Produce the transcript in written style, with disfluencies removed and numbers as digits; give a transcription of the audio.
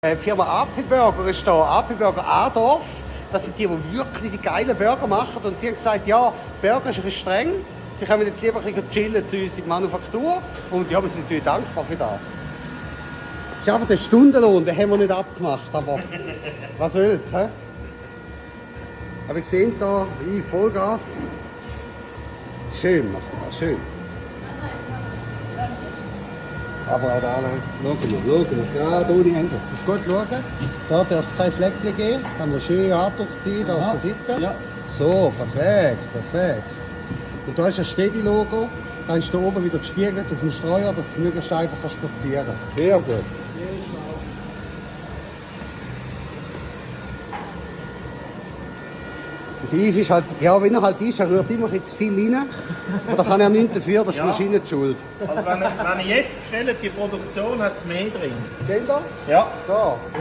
Die Firma AP Burger ist da, AP Burger Adorf. Das sind die, die wirklich die geilen Burger machen. Und sie haben gesagt, ja, Burger ist ein bisschen streng. Sie kommen jetzt lieber ein bisschen chillen zu uns in die Manufaktur. Und ja, wir sind natürlich dankbar für das. Das ist einfach der Stundenlohn, den haben wir nicht abgemacht. Aber was soll's, hä? Aber ihr seht hier, wie Vollgas. Schön macht er das, schön. Aber auch da, schauen wir, gerade ohne Hände. Jetzt musst du gut schauen. Da darf es keine Fleckchen geben. Da muss schön durchziehen, da auf der Seite. Ja. So, perfekt, perfekt. Und da ist ein Steady-Logo. Dann ist da oben wieder gespiegelt auf dem Streuer, dass es möglichst einfach spazieren kann. Sehr gut. Und die ist halt, ja, wenn er halt ist, er rührt immer ein bisschen zu viel rein. Aber da kann er nichts dafür, das ist die Maschine die schuld. Also wenn ihr jetzt bestellt, die Produktion hat es mehr drin. Seht ihr? Ja. Da.